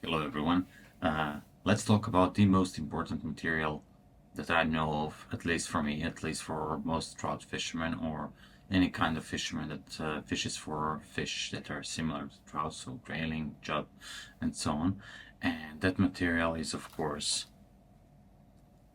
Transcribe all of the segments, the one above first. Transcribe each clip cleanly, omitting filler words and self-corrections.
Hello everyone. Let's talk about the most important material that I know of, at least for me, at least for most trout fishermen or any kind of fisherman that fishes for fish that are similar to trout, so grayling, chub, and so on. And that material is, of course,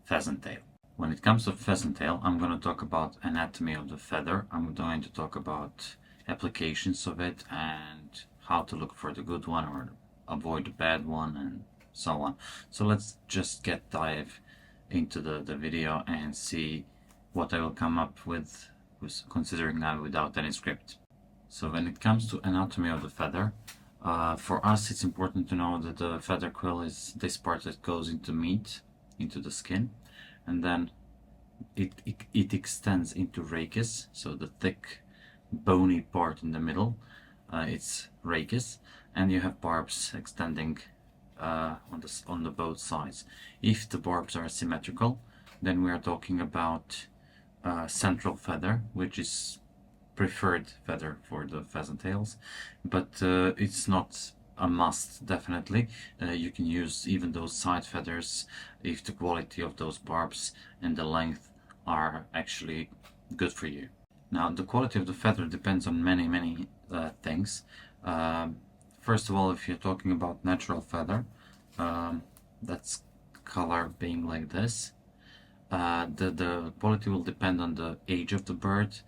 pheasant tail. When it comes to pheasant tail, I'm going to talk about anatomy of the feather. I'm going to talk about applications of it and how to look for the good one or avoid the bad one and so on. So let's just dive into the video and see what I will come up with considering that without any script. So when it comes to anatomy of the feather, for us it's important to know that the feather quill is this part that goes into meat, into the skin, and then it extends into rachis, so the thick bony part in the middle, it's rachis, and you have barbs extending on the both sides. If the barbs are symmetrical, then we are talking about central feather, which is preferred feather for the pheasant tails, but it's not a must. Definitely you can use even those side feathers if the quality of those barbs and the length are actually good for you. Now, the quality of the feather depends on many things. First of all, if you're talking about natural feather, that's color being like this. The quality will depend on the age of the bird,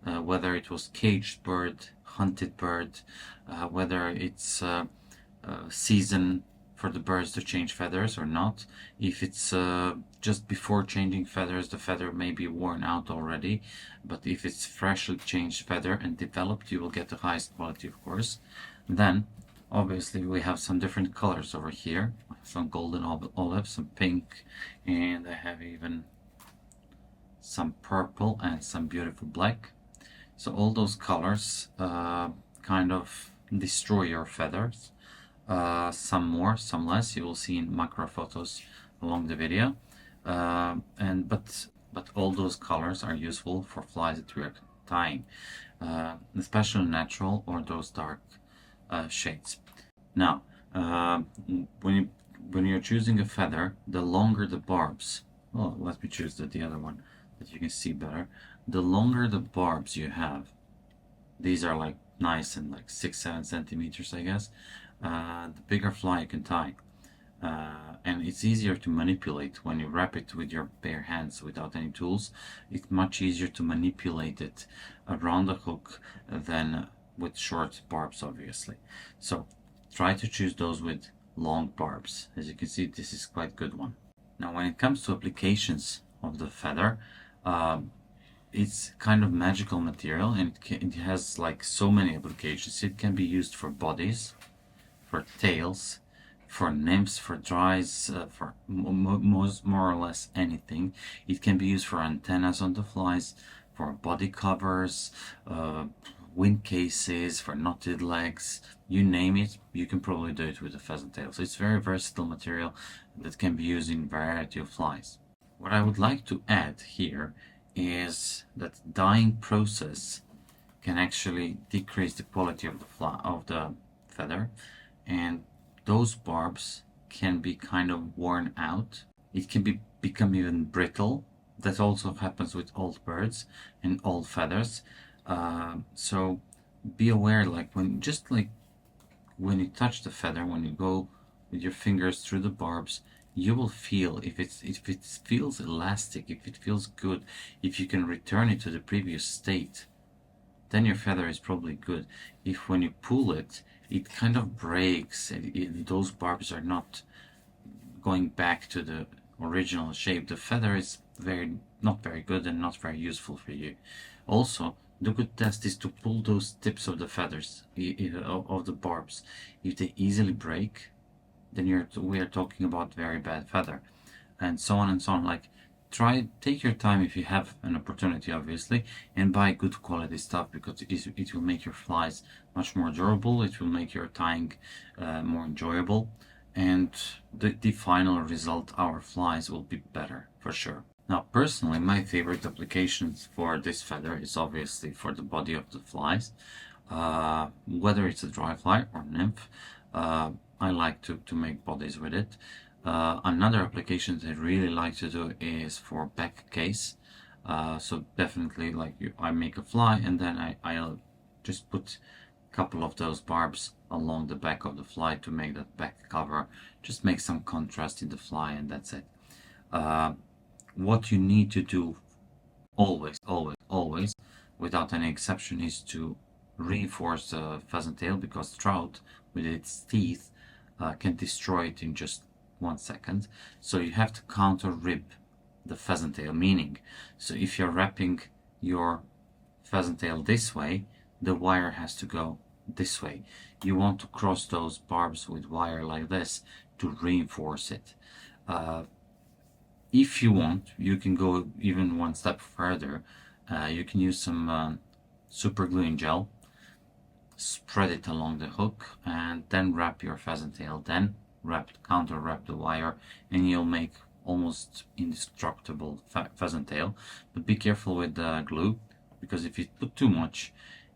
whether it was caged bird, hunted bird, whether it's season for the birds to change feathers or not. If it's just before changing feathers, the feather may be worn out already, but if it's freshly changed feather and developed, you will get the highest quality, of course. Then obviously we have some different colors over here. I have some golden olive, some pink, and I have even some purple and some beautiful black. So all those colors kind of destroy your feathers. Some more, some less. You will see in macro photos along the video. But all those colors are useful for flies that we are tying, especially natural or those dark shades. Now, when you're choosing a feather, the longer the barbs. Oh, let me choose the other one that you can see better. The longer the barbs you have, these are like nice and like 6-7 centimeters, I guess. The bigger fly you can tie, and it's easier to manipulate when you wrap it with your bare hands without any tools. It's much easier to manipulate it around the hook than with short barbs, obviously. So try to choose those with long barbs. As you can see, this is quite good one. Now, when it comes to applications of the feather, it's kind of magical material, and it has like so many applications. It can be used for bodies, for tails, for nymphs, for dries, for more or less anything. It can be used for antennas on the flies, for body covers, wing cases, for knotted legs, you name it, you can probably do it with a pheasant tail. So it's very versatile material that can be used in a variety of flies. What I would like to add here is that dyeing process can actually decrease the quality of the feather, and those barbs can be kind of worn out. It can become even brittle. That also happens with old birds and old feathers. So be aware, like when you touch the feather, when you go with your fingers through the barbs, you will feel if it feels elastic, if it feels good, if you can return it to the previous state, then your feather is probably good. If when you pull it, it kind of breaks, and those barbs are not going back to the original shape, the feather is not very good and not very useful for you. Also, the good test is to pull those tips of the feathers, of the barbs. If they easily break, then we are talking about very bad feather, and so on and so on. Like, take your time if you have an opportunity, obviously, and buy good quality stuff, because it will make your flies much more durable. It will make your tying more enjoyable, and the final result, our flies will be better for sure. Now, personally, my favorite applications for this feather is obviously for the body of the flies, whether it's a dry fly or nymph. I like to make bodies with it. Another application that I really like to do is for back case. So definitely, like I make a fly and then I'll just put a couple of those barbs along the back of the fly to make that back cover. Just make some contrast in the fly, and that's it. Uh, what you need to do always, always, always, without any exception, is to reinforce the pheasant tail, because trout, with its teeth, can destroy it in just 1 second. So you have to counter rib the pheasant tail, meaning, so if you're wrapping your pheasant tail this way, the wire has to go this way. You want to cross those barbs with wire like this to reinforce it. If you want, you can go even one step further. You can use some super gluing gel, spread it along the hook, and then wrap your pheasant tail. Then counter wrap the wire, and you'll make almost indestructible pheasant tail. But be careful with the glue, because if you put too much,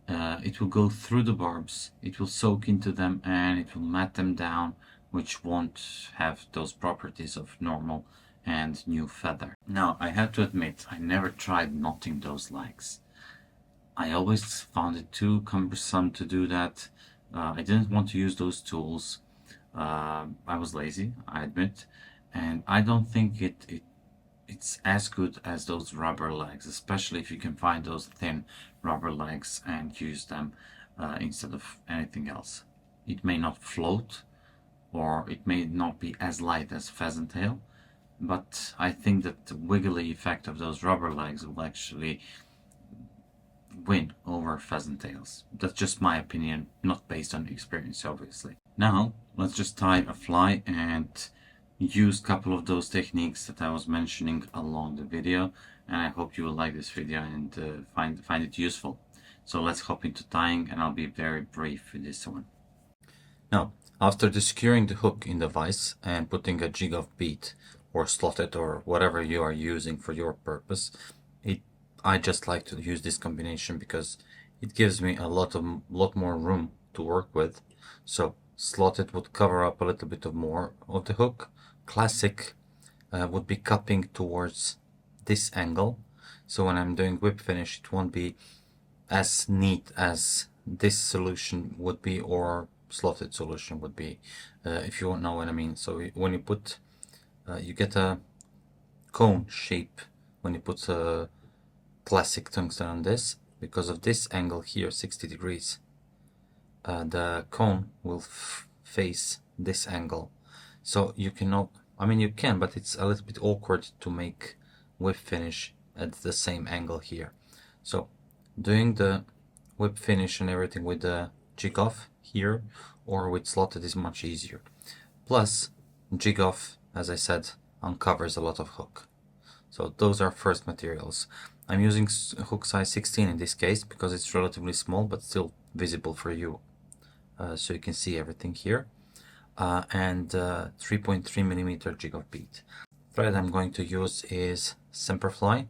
it will go through the barbs, it will soak into them, and it will mat them down, which won't have those properties of normal and new feather. Now, I have to admit, I never tried knotting those legs. I always found it too cumbersome to do that. I didn't want to use those tools. I was lazy, I admit, and I don't think it's as good as those rubber legs, especially if you can find those thin rubber legs and use them instead of anything else. It may not float, or it may not be as light as pheasant tail, but I think that the wiggly effect of those rubber legs will actually win over pheasant tails. That's just my opinion, not based on experience, obviously. Now, let's just tie a fly and use a couple of those techniques that I was mentioning along the video, and I hope you will like this video and find it useful. So let's hop into tying, and I'll be very brief with this one. Now, after securing the hook in the vise and putting a jig of bead or slotted or whatever you are using for your purpose, I just like to use this combination because it gives me a lot more room to work with. So slotted would cover up a little bit of more of the hook. Classic would be cupping towards this angle. So when I'm doing whip finish, it won't be as neat as this solution would be, or slotted solution would be, if you know what I mean. So when you put, you get a cone shape when you put a classic tungsten on this, because of this angle here, 60 degrees. The cone will face this angle. So you cannot, I mean you can, but it's a little bit awkward to make whip finish at the same angle here. So doing the whip finish and everything with the jig off here or with slotted is much easier. Plus, jig off, as I said, uncovers a lot of hook. So those are first materials. I'm using hook size 16 in this case because it's relatively small but still visible for you. So you can see everything here. And 3.3 millimeter jig of bead. Thread I'm going to use is Semperfli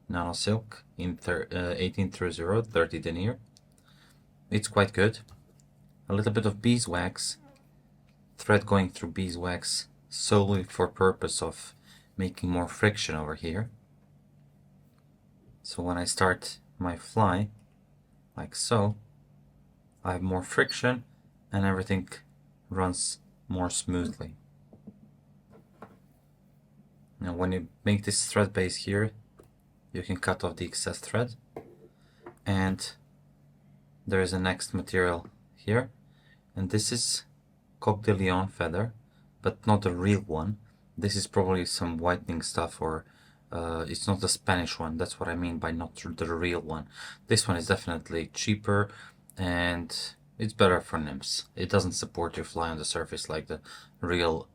Nano Silk in 1830 30 denier. It's quite good. A little bit of beeswax, thread going through beeswax solely for purpose of making more friction over here. So when I start my fly, like so, I have more friction and everything runs more smoothly. Now when you make this thread base here, you can cut off the excess thread, and there is a next material here, and this is Coq de Lion feather, but not a real one. This is probably some whitening stuff, or it's not the Spanish one. That's what I mean by not the real one. This one is definitely cheaper and it's better for nymphs. It doesn't support your fly on the surface like the real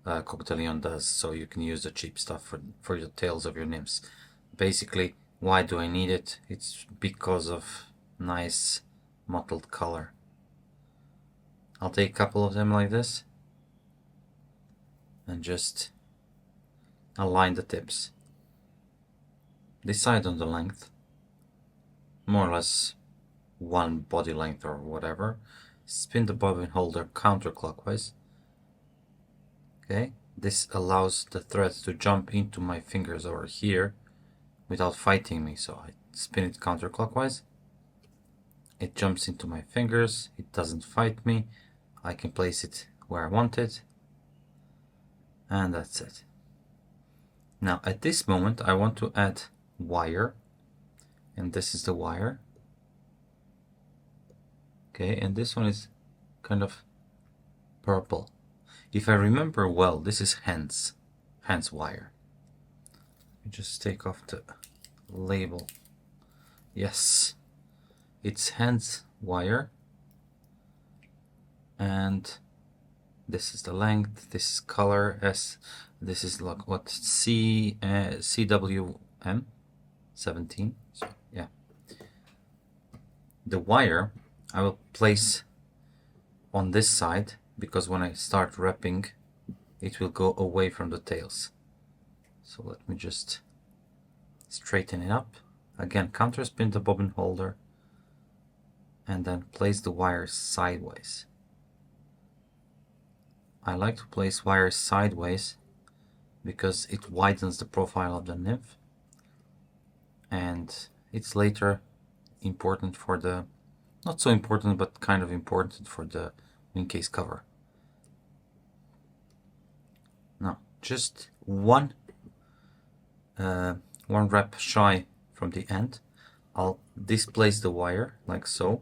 Coq de Lion does, so you can use the cheap stuff for the tails of your nymphs. Basically, why do I need it? It's because of nice mottled color. I'll take a couple of them like this and just align the tips. Decide on the length, more or less one body length or whatever. Spin the bobbin holder counterclockwise Okay, this allows the thread to jump into my fingers over here without fighting me. So I spin it counterclockwise. It jumps into my fingers. It doesn't fight me. I can place it where I want it. And that's it. Now at this moment I want to add wire. And this is the wire. Okay, and this one is kind of purple. If I remember well, this is hens wire. Just take off the label. Yes, it's hens wire, and this is the length, this is color S, this is like what CWM 17. So yeah, the wire I will place on this side, because when I start wrapping it will go away from the tails. So let me just straighten it up. Again, counter spin the bobbin holder and then place the wires sideways. I like to place wires sideways because it widens the profile of the nymph, and it's later important for the, not so important, but kind of important for the wing case cover. Now, just one wrap shy from the end, I'll displace the wire like so.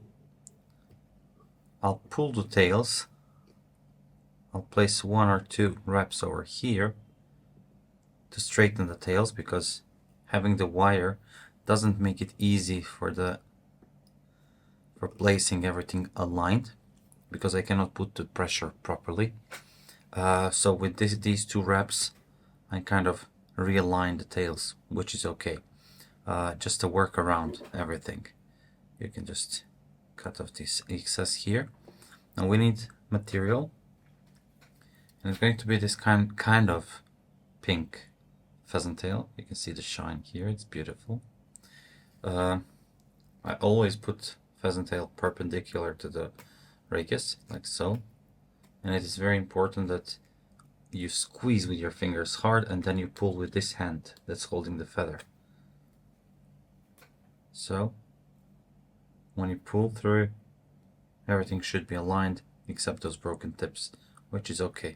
I'll pull the tails. I'll place 1 or 2 wraps over here to straighten the tails, because having the wire doesn't make it easy for placing everything aligned, because I cannot put the pressure properly. So with these 2 wraps I kind of realign the tails, which is okay. Just to work around everything, you can just cut off this excess here. Now we need material, and it's going to be this kind of pink pheasant tail. You can see the shine here, it's beautiful. I always put pheasant tail perpendicular to the rachis, like so, and it is very important that you squeeze with your fingers hard and then you pull with this hand that's holding the feather. So when you pull through, everything should be aligned except those broken tips, which is okay.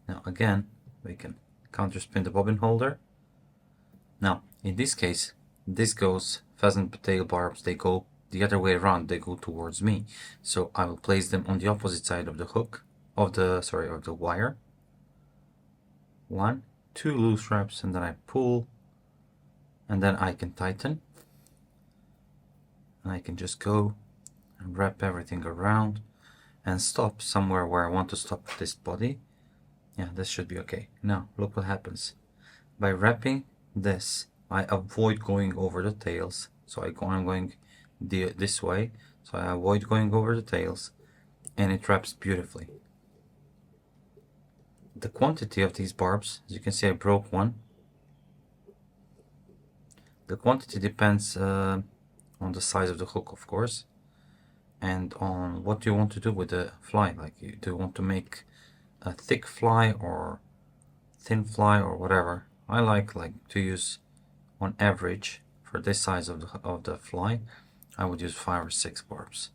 Now again, we can counter spin the bobbin holder. Now in this case, this goes pheasant tail barbs, they go the other way around, they go towards me. So I will place them on the opposite side of the hook, of the wire. 1, 2 loose wraps, and then I pull, and then I can tighten. And I can just go and wrap everything around and stop somewhere where I want to stop this body. Yeah, this should be okay. Now look what happens. By wrapping this, I avoid going over the tails. So I'm going this way, so I avoid going over the tails, and it wraps beautifully. The quantity of these barbs, as you can see, I broke one. The quantity depends on the size of the hook, of course, and on what you want to do with the fly. Like, do you want to make a thick fly or thin fly or whatever? I like to use, on average, for this size of the fly, I would use 5 or 6 barbs.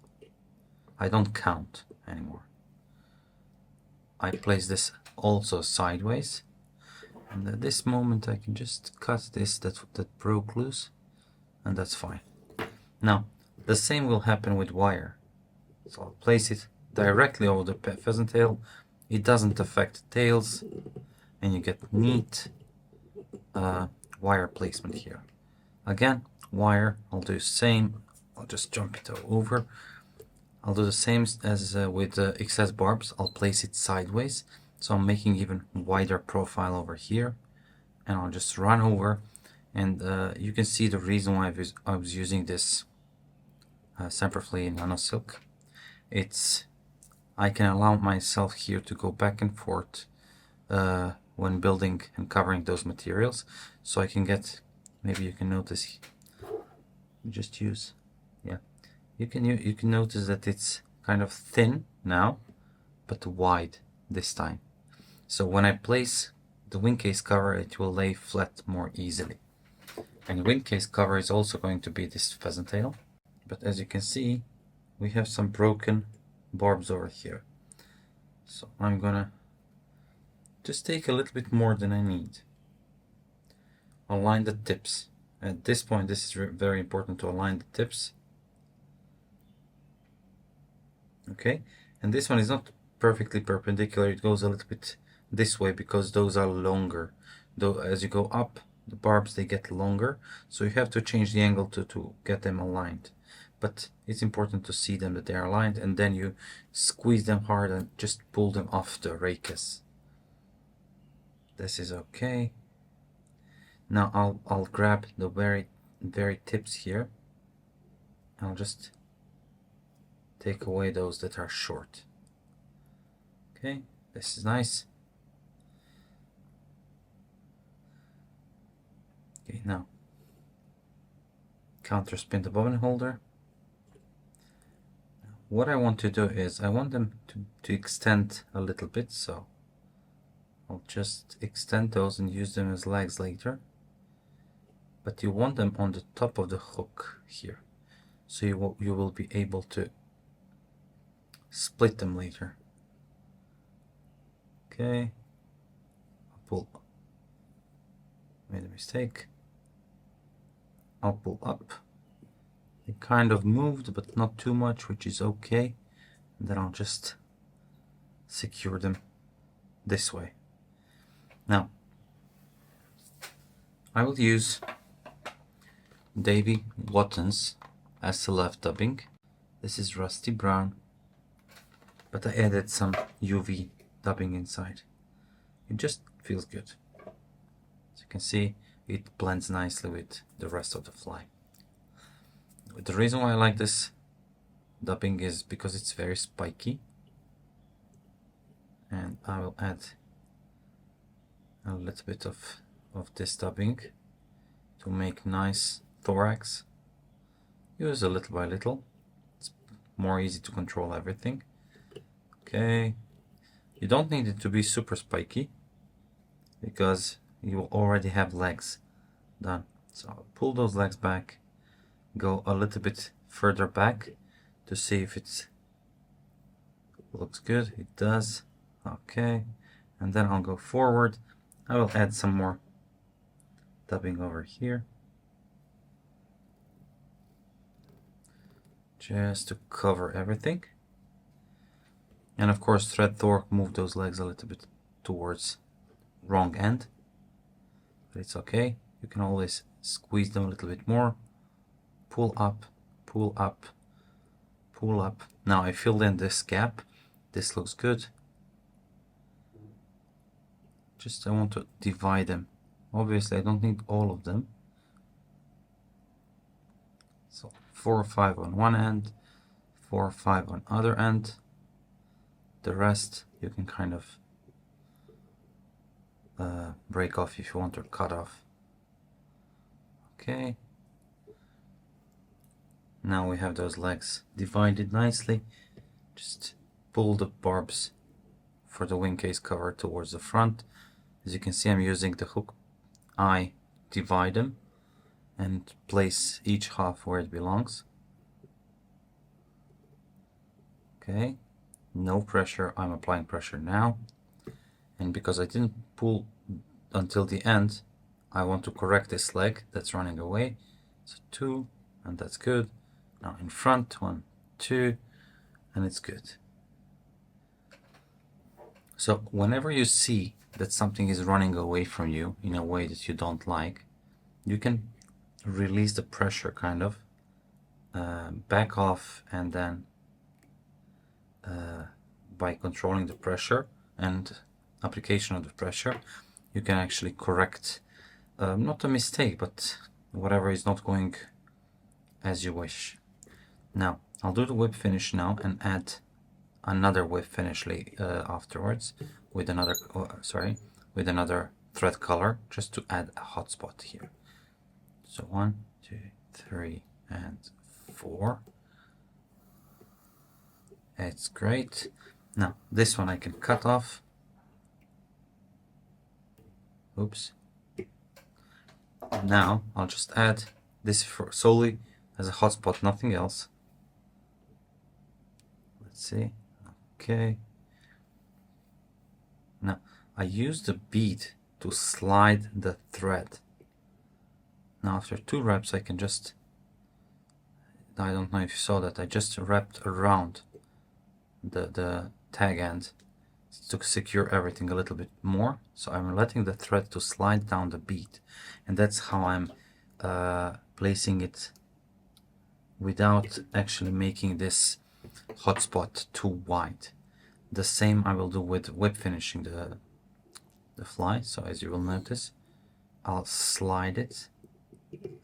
I don't count anymore. I place this also sideways, and at this moment I can just cut this that broke loose, and that's fine. Now the same will happen with wire. So I'll place it directly over the pheasant tail. It doesn't affect tails, and you get neat wire placement here. Again, wire, I'll do the same. I'll just jump it over. I'll do the same as with the excess barbs. I'll place it sideways, so I'm making even wider profile over here, and I'll just run over, and you can see the reason why I was using this Semperfli Nano Silk. I can allow myself here to go back and forth when building and covering those materials, so I can get, maybe you can notice, just use, yeah, you can notice that it's kind of thin now, but wide this time. So when I place the wing case cover, it will lay flat more easily. And wing case cover is also going to be this pheasant tail. But as you can see, we have some broken barbs over here. So I'm gonna just take a little bit more than I need. Align the tips. At this point, this is very important to align the tips. Okay, and this one is not perfectly perpendicular, it goes a little bit this way because those are longer. Though as you go up, the barbs, they get longer, so you have to change the angle to get them aligned. But it's important to see them that they are aligned, and then you squeeze them hard and just pull them off the rakas. This is okay. Now I'll grab the very tips here. I'll just take away those that are short. Okay, this is nice. Okay, now counter spin the bobbin holder. What I want to do is I want them to extend a little bit, so I'll just extend those and use them as legs later. But you want them on the top of the hook here, so you will be able to split them later. Okay, I'll pull. Made a mistake. I'll pull up. They kind of moved, but not too much, which is okay. And then I'll just secure them this way. Now, I will use Davy Watten's SLF dubbing. This is rusty brown, but I added some UV dubbing inside. It just feels good. As you can see, it blends nicely with the rest of the fly. The reason why I like this dubbing is because it's very spiky, and I will add a little bit of this dubbing to make nice thorax. Use a little by little. It's more easy to control everything. Okay, you don't need it to be super spiky because you already have legs done. So pull those legs back, go a little bit further back to see if it looks good. It does. Okay, and then I'll go forward. I will add some more dubbing over here, just to cover everything. And of course, thread Thor, move those legs a little bit towards wrong end, but it's okay. You can always squeeze them a little bit more. Pull up, pull up, pull up. Now I filled in this gap. This looks good. Just I want to divide them. Obviously I don't need all of them. So 4 or 5 on one end, 4 or 5 on other end. The rest you can kind of break off if you want, or cut off. Okay. Now we have those legs divided nicely. Just pull the barbs for the wing case cover towards the front. As you can see, I'm using the hook. I divide them and place each half where it belongs. Okay, no pressure. I'm applying pressure now, and because I didn't pull until the end, I want to correct this leg that's running away. So 2, and that's good. Now in front, 1, 2, and it's good. So whenever you see that something is running away from you in a way that you don't like, you can release the pressure, kind of back off, and then by controlling the pressure and application of the pressure, you can actually correct not a mistake, but whatever is not going as you wish. Now I'll do the whip finish now and add another whip finish afterwards with another with another thread color, just to add a hot spot here. So 1, 2, 3 and 4. It's great. Now this one I can cut off. Oops. Now I'll just add this for solely as a hotspot, nothing else. Let's see. Okay. Now I use the bead to slide the thread. Now after 2 wraps I can just, I don't know if you saw that, I just wrapped around the tag end to secure everything a little bit more. So I'm letting the thread to slide down the bead, and that's how I'm placing it without actually making this hotspot too wide. The same I will do with whip finishing the fly. So as you will notice, I'll slide it.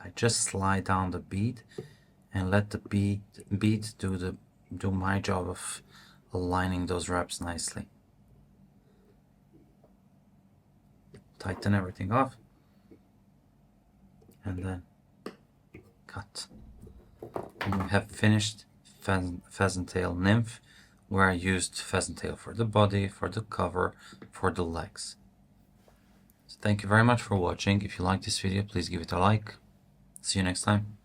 I just slide down the bead and let the bead do my job of aligning those wraps nicely. Tighten everything off and then cut. And we have finished pheasant tail nymph, where I used pheasant tail for the body, for the cover, for the legs. So thank you very much for watching. If you like this video, please give it a like. See you next time.